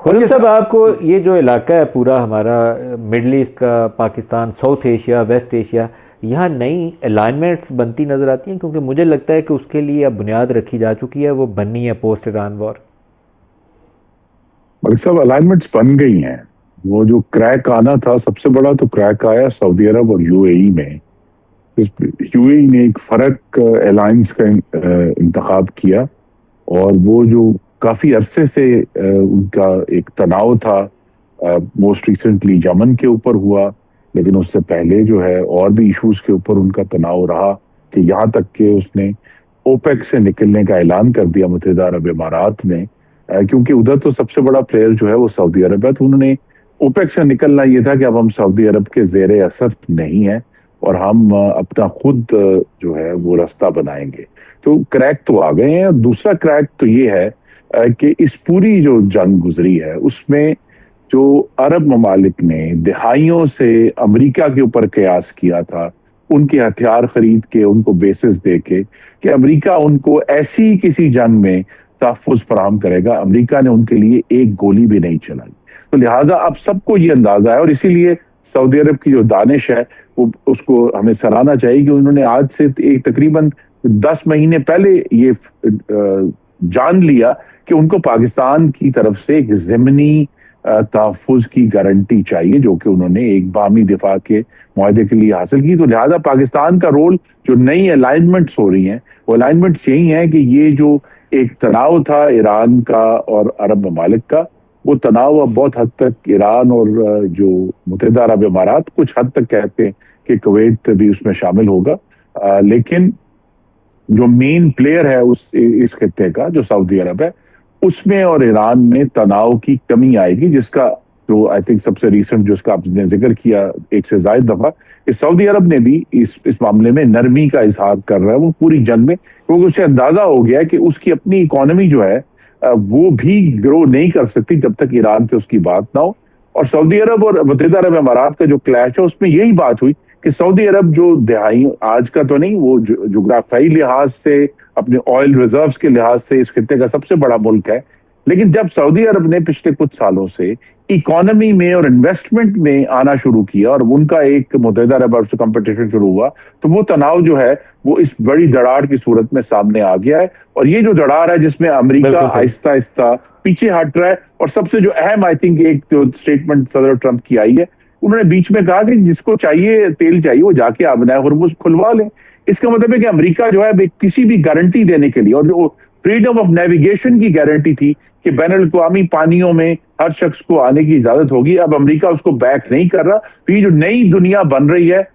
اور خلیل صاحب، آپ کو یہ جو علاقہ ہے پورا ہمارا مڈل ایسٹ کا، Pakistan, south Asia, west Asia, یہاں نئی الائنمنٹس بنتی نظر آتی ہیں؟ کیونکہ مجھے لگتا ہے کہ اس کے لیے اب بنیاد رکھی جا چکی ہے، وہ بننی ہے پوسٹ ایران وار۔ ملک صاحب الائنمنٹس بن گئی ہیں. وہ جو کریک آنا تھا، سب سے بڑا تو کریک آیا سعودی عرب اور یو اے ای میں. یو اے ای نے ایک فرق الائنس کا انتخاب کیا، اور وہ جو کافی عرصے سے ان کا ایک تناؤ تھا، موسٹ ریسنٹلی یمن کے اوپر ہوا، لیکن اس سے پہلے جو ہے اور بھی ایشوز کے اوپر ان کا تناؤ رہا، کہ یہاں تک کہ اس نے اوپیک سے نکلنے کا اعلان کر دیا متحدہ عرب امارات نے. کیونکہ ادھر تو سب سے بڑا پلیئر جو ہے وہ سعودی عرب ہے، تو انہوں نے اوپیک سے نکلنا یہ تھا کہ اب ہم سعودی عرب کے زیر اثر نہیں ہیں، اور ہم اپنا خود جو ہے وہ راستہ بنائیں گے. تو کریک تو آ گئے ہیں. اور دوسرا کریک تو یہ ہے کہ اس پوری جو جنگ گزری ہے اس میں جو عرب ممالک نے دہائیوں سے امریکہ کے اوپر قیاس کیا تھا، ان کے ہتھیار خرید کے، ان کو بیسز دے کے کہ امریکہ ان کو ایسی کسی جنگ میں تحفظ فراہم کرے گا، امریکہ نے ان کے لیے ایک گولی بھی نہیں چلائی. تو لہٰذا اب سب کو یہ اندازہ ہے، اور اسی لیے سعودی عرب کی جو دانش ہے وہ اس کو ہمیں سراہنا چاہیے کہ انہوں نے آج سے ایک تقریباً 10 مہینے پہلے یہ جان لیا کہ ان کو پاکستان کی طرف سے ایک ضمنی تحفظ کی گارنٹی چاہیے، جو کہ انہوں نے ایک باہمی دفاع کے معاہدے کے لیے حاصل کی. تو لہٰذا پاکستان کا رول، جو نئی الائنمنٹس ہو رہی ہیں، وہ الائنمنٹس یہی ہیں کہ یہ جو ایک تناؤ تھا ایران کا اور عرب ممالک کا، وہ تناؤ اب بہت حد تک ایران اور جو متحدہ عرب امارات کچھ حد تک کہتے ہیں کہ کویت بھی اس میں شامل ہوگا، لیکن جو مین پلیئر ہے اس خطے کا، جو سعودی عرب ہے، اس میں اور ایران میں تناؤ کی کمی آئے گی، جس کا جو آئی تھنک سب سے ریسنٹ جو اس کا آپ نے ذکر کیا ایک سے زائد دفعہ، کہ سعودی عرب نے بھی اس معاملے میں نرمی کا اظہار کر رہا ہے وہ پوری جنگ میں، کیونکہ اسے اندازہ ہو گیا ہے کہ اس کی اپنی اکانومی جو ہے وہ بھی گرو نہیں کر سکتی جب تک ایران سے اس کی بات نہ ہو. اور سعودی عرب اور متحدہ عرب امارات کا جو کلیش ہے، اس میں یہی بات ہوئی کہ سعودی عرب جو دہائی آج کا تو نہیں، وہ جغرافیائی لحاظ سے، اپنے آئل ریزروز کے لحاظ سے اس خطے کا سب سے بڑا ملک ہے. لیکن جب سعودی عرب نے پچھلے کچھ سالوں سے اکانومی میں اور انویسٹمنٹ میں آنا شروع کیا، اور ان کا ایک متحدہ عرب سے کمپٹیشن شروع ہوا، تو وہ تناؤ جو ہے وہ اس بڑی دراڑ کی صورت میں سامنے آ گیا ہے. اور یہ جو دراڑ ہے جس میں امریکہ آہستہ آہستہ پیچھے ہٹ رہا ہے. اور سب سے جو اہم آئی تھنک ایک جو اسٹیٹمنٹ صدر ٹرمپ کی آئی ہے، انہوں نے بیچ میں کہا کہ جس کو چاہیے تیل چاہیے وہ جا کے آبنائے ہرمز کھلوا لیں. اس کا مطلب ہے کہ امریکہ جو ہے کسی بھی گارنٹی دینے کے لیے، اور جو فریڈم آف نیویگیشن کی گارنٹی تھی کہ بین الاقوامی پانیوں میں ہر شخص کو آنے کی اجازت ہوگی، اب امریکہ اس کو بیک نہیں کر رہا. تو یہ جو نئی دنیا بن رہی ہے